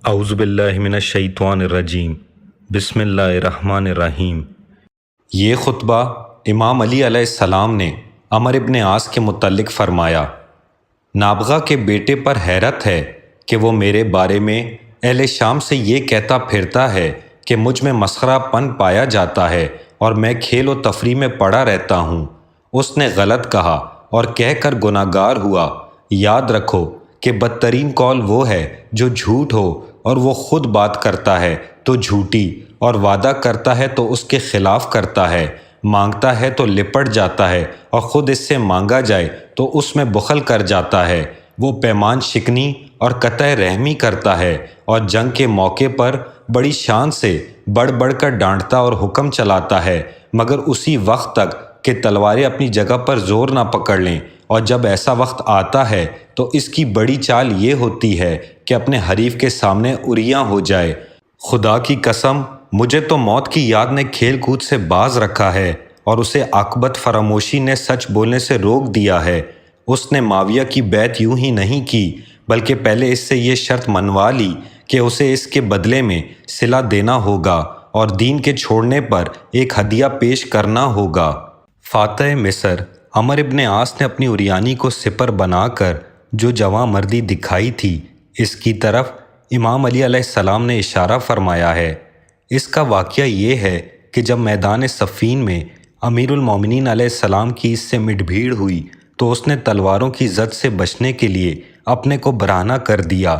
اعوذ باللہ من الشیطان الرجیم بسم اللہ الرحمن الرحیم۔ یہ خطبہ امام علی علیہ السلام نے عمرو ابن عاص کے متعلق فرمایا۔ نابغہ کے بیٹے پر حیرت ہے کہ وہ میرے بارے میں اہل شام سے یہ کہتا پھرتا ہے کہ مجھ میں مسخرہ پن پایا جاتا ہے اور میں کھیل و تفریح میں پڑا رہتا ہوں۔ اس نے غلط کہا اور کہہ کر گناہگار ہوا۔ یاد رکھو کہ بدترین قول وہ ہے جو جھوٹ ہو اور وہ خود بات کرتا ہے تو جھوٹی، اور وعدہ کرتا ہے تو اس کے خلاف کرتا ہے، مانگتا ہے تو لپٹ جاتا ہے اور خود اس سے مانگا جائے تو اس میں بخل کر جاتا ہے۔ وہ پیمان شکنی اور قطع رحمی کرتا ہے اور جنگ کے موقع پر بڑی شان سے بڑھ بڑھ کر ڈانٹتا اور حکم چلاتا ہے، مگر اسی وقت تک کہ تلواریں اپنی جگہ پر زور نہ پکڑ لیں، اور جب ایسا وقت آتا ہے تو اس کی بڑی چال یہ ہوتی ہے کہ اپنے حریف کے سامنے عریاں ہو جائے۔ خدا کی قسم، مجھے تو موت کی یاد نے کھیل کود سے باز رکھا ہے اور اسے عاقبت فراموشی نے سچ بولنے سے روک دیا ہے۔ اس نے معاویہ کی بیعت یوں ہی نہیں کی بلکہ پہلے اس سے یہ شرط منوا لی کہ اسے اس کے بدلے میں صلہ دینا ہوگا اور دین کے چھوڑنے پر ایک ہدیہ پیش کرنا ہوگا۔ فاتح مصر عمرو ابن عاص نے اپنی عریانی کو سپر بنا کر جو جواں مردی دکھائی تھی، اس کی طرف امام علی علیہ السلام نے اشارہ فرمایا ہے۔ اس کا واقعہ یہ ہے کہ جب میدان صفین میں امیر المومنین علیہ السلام کی اس سے مٹ بھیڑ ہوئی تو اس نے تلواروں کی زد سے بچنے کے لیے اپنے کو برہنہ کر دیا۔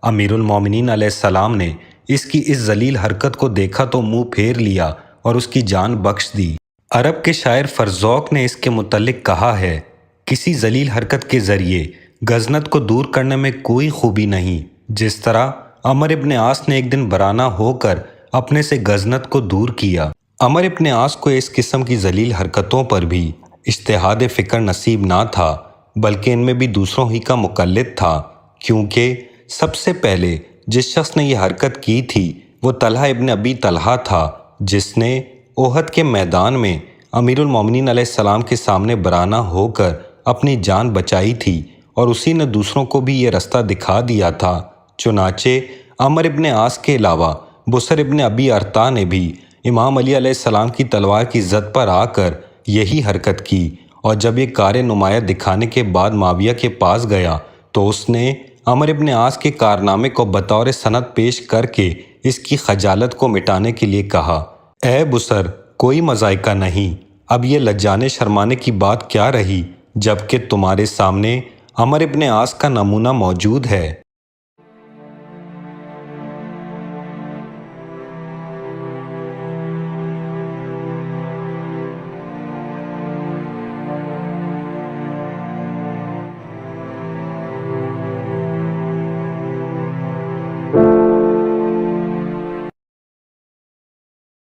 امیر المومنین علیہ السلام نے اس کی اس ذلیل حرکت کو دیکھا تو منہ پھیر لیا اور اس کی جان بخش دی۔ عرب کے شاعر فرزوق نے اس کے متعلق کہا ہے، کسی ذلیل حرکت کے ذریعے غزنت کو دور کرنے میں کوئی خوبی نہیں، جس طرح عمرو ابن عاص نے ایک دن برہنہ ہو کر اپنے سے غزنت کو دور کیا۔ عمرو ابن عاص کو اس قسم کی ذلیل حرکتوں پر بھی اجتہاد فکر نصیب نہ تھا، بلکہ ان میں بھی دوسروں ہی کا مقلد تھا، کیونکہ سب سے پہلے جس شخص نے یہ حرکت کی تھی وہ طلحہ ابن ابی طلحہ تھا، جس نے احد کے میدان میں امیر المومنین علیہ السلام کے سامنے برہنہ ہو کر اپنی جان بچائی تھی، اور اسی نے دوسروں کو بھی یہ رستہ دکھا دیا تھا۔ چنانچہ عمرو ابن عاص کے علاوہ بصر ابن ابی ارطا نے بھی امام علی علیہ السلام کی تلوار کی زد پر آ کر یہی حرکت کی، اور جب یہ کار نمایاں دکھانے کے بعد معاویہ کے پاس گیا تو اس نے عمرو ابن عاص کے کارنامے کو بطور سند پیش کر کے اس کی خجالت کو مٹانے کے لیے کہا، اے بصر، کوئی مضائقہ نہیں، اب یہ لجانے شرمانے کی بات کیا رہی، جب کہ تمہارے سامنے عمرو ابن عاص کا نمونہ موجود ہے۔